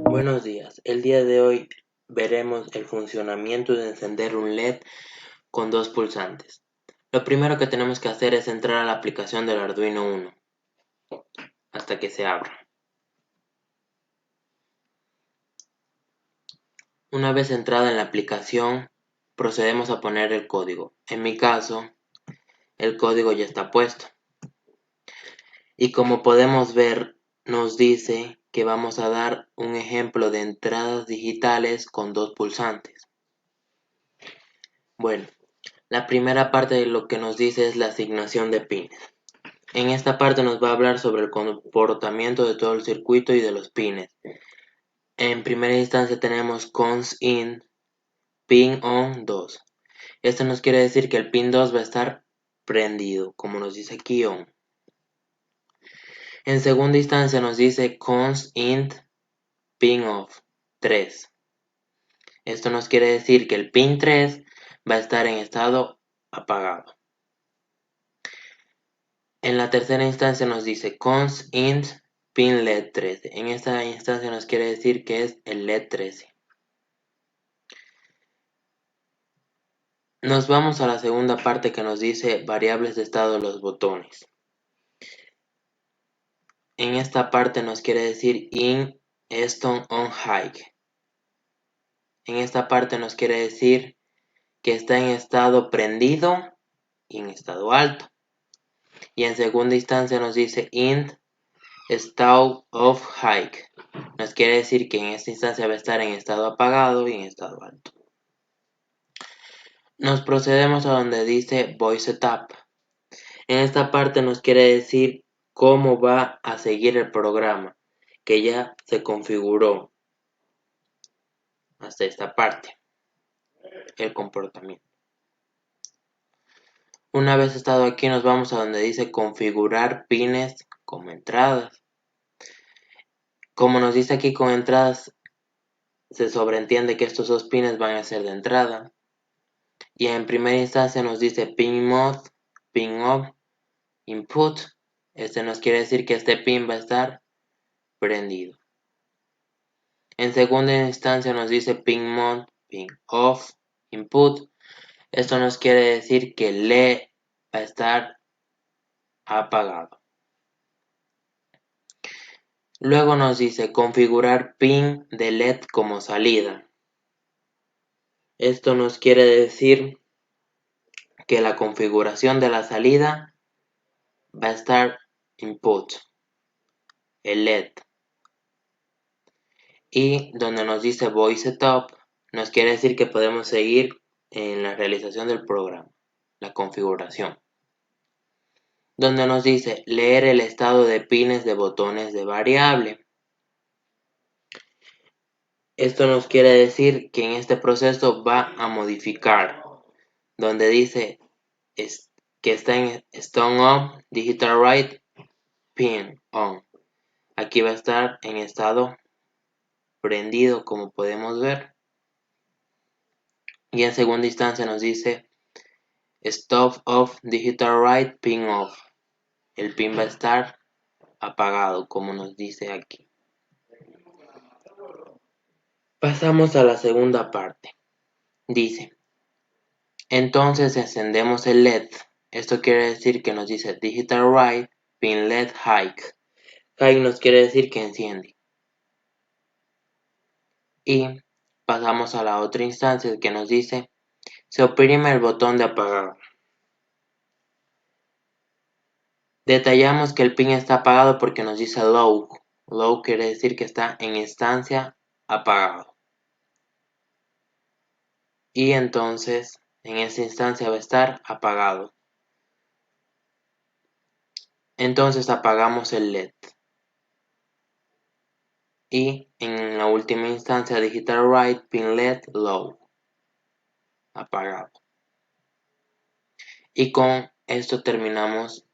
Buenos días, el día de hoy veremos el funcionamiento de encender un LED con dos pulsantes. Lo primero que tenemos que hacer es entrar a la aplicación del Arduino Uno hasta que se abra. Una vez entrada en la aplicación, procedemos a poner el código. En mi caso, el código ya está puesto. Y como podemos ver, nos dice que vamos a dar un ejemplo de entradas digitales con dos pulsantes. Bueno, la primera parte de lo que nos dice es la asignación de pines. En esta parte nos va a hablar sobre el comportamiento de todo el circuito y de los pines. En primera instancia tenemos cons in pin on 2. Esto nos quiere decir que el pin 2 va a estar prendido, como nos dice aquí on. En segunda instancia nos dice cons int pin off 3. Esto nos quiere decir que el pin 3 va a estar en estado apagado. En la tercera instancia nos dice cons int pin LED 13. En esta instancia nos quiere decir que es el LED 13. Nos vamos a la segunda parte que nos dice variables de estado de los botones. En esta parte nos quiere decir in stone on high. En esta parte nos quiere decir que está en estado prendido y en estado alto. Y en segunda instancia nos dice int state of high. Nos quiere decir que en esta instancia va a estar en estado apagado y en estado alto. Nos procedemos a donde dice voice setup. En esta parte nos quiere decir cómo va a seguir el programa, que ya se configuró hasta esta parte, el comportamiento. Una vez estado aquí nos vamos a donde dice configurar pines como entradas. Como nos dice aquí con entradas, se sobreentiende que estos dos pines van a ser de entrada. Y en primera instancia nos dice pin mod, pin off, input. Este nos quiere decir que este pin va a estar prendido. En segunda instancia nos dice pin mod, pin off, input. Esto nos quiere decir que el LED va a estar apagado. Luego nos dice configurar pin de LED como salida. Esto nos quiere decir que la configuración de la salida va a estar input, el LED. Y donde nos dice voice setup, nos quiere decir que podemos seguir en la realización del programa, la configuración. Donde nos dice leer el estado de pines de botones de variable. Esto nos quiere decir que en este proceso va a modificar, donde dice que está en Stone On, Digital Write, Pin On. Aquí va a estar en estado prendido, como podemos ver. Y en segunda instancia nos dice Stop Off, Digital Write, Pin Off. El pin va a estar apagado, como nos dice aquí. Pasamos a la segunda parte. Dice, entonces encendemos el LED. Esto quiere decir que nos dice Digital Write, Pin LED High. High nos quiere decir que enciende. Y pasamos a la otra instancia que nos dice se oprime el botón de apagado. Detallamos que el pin está apagado porque nos dice low. Low quiere decir que está en instancia apagado. Y entonces en esa instancia va a estar apagado. Entonces apagamos el LED. Y en la última instancia Digital Write Pin LED Low. Apagado. Y con esto terminamos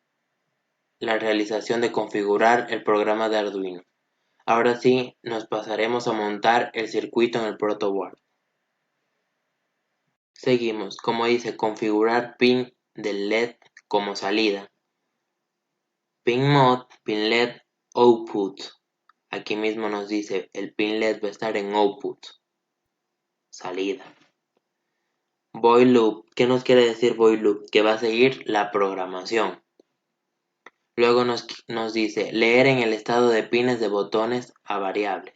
la realización de configurar el programa de Arduino. Ahora sí, nos pasaremos a montar el circuito en el protoboard. Seguimos, como dice, configurar pin del LED como salida. Pin mod, pin LED output. aquí mismo nos dice el pin LED va a estar en output, salida. Void loop, ¿qué nos quiere decir void loop? Que va a seguir la programación. Luego nos dice leer en el estado de pines de botones a variable.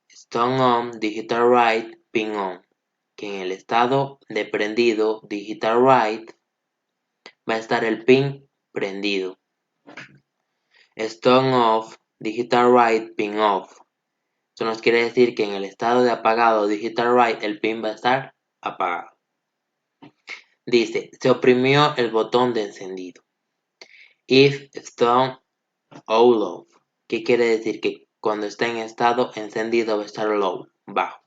Stone on, digital write, pin on. Que en el estado de prendido, digital write, va a estar el pin prendido. Stone off, digital write, pin off. Esto nos quiere decir que en el estado de apagado, digital write, el pin va a estar apagado. Dice, se oprimió el botón de encendido. If stone on low. ¿Qué quiere decir? Que cuando está en estado encendido va a estar low, bajo.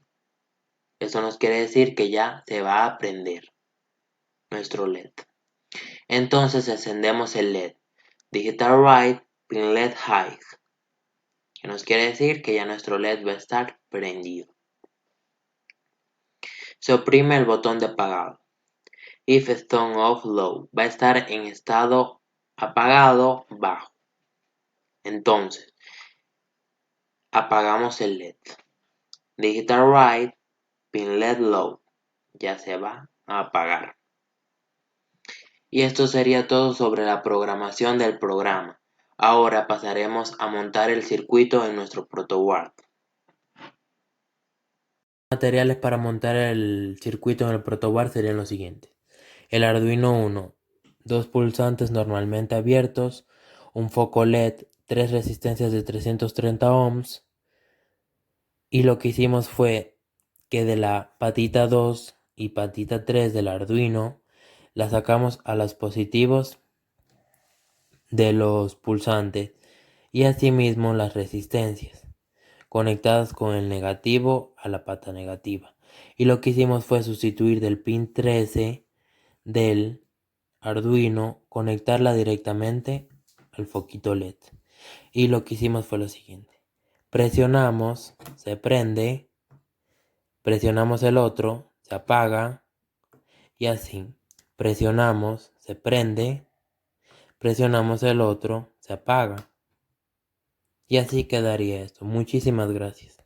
Eso nos quiere decir que ya se va a prender nuestro LED. Entonces encendemos el LED. Digital write, pin LED high. Que nos quiere decir que ya nuestro LED va a estar prendido. Se oprime el botón de apagado. If stone off low. Va a estar en estado apagado bajo. Entonces, apagamos el LED. Digital write, pin LED low. Ya se va a apagar. Y esto sería todo sobre la programación del programa. Ahora pasaremos a montar el circuito en nuestro protoboard. Materiales para montar el circuito en el protoboard serían los siguientes. El Arduino Uno, 2 pulsantes normalmente abiertos, un foco LED, 3 resistencias de 330 ohms. Y lo que hicimos fue que de la patita 2 y patita 3 del Arduino la sacamos a los positivos de los pulsantes y asimismo las resistencias conectadas con el negativo a la pata negativa. Y lo que hicimos fue sustituir del pin 13 del Arduino, conectarla directamente al foquito LED. Y lo que hicimos fue lo siguiente. Presionamos, se prende, presionamos el otro, se apaga y así. Presionamos, se prende, presionamos el otro, se apaga. Y así quedaría esto. Muchísimas gracias.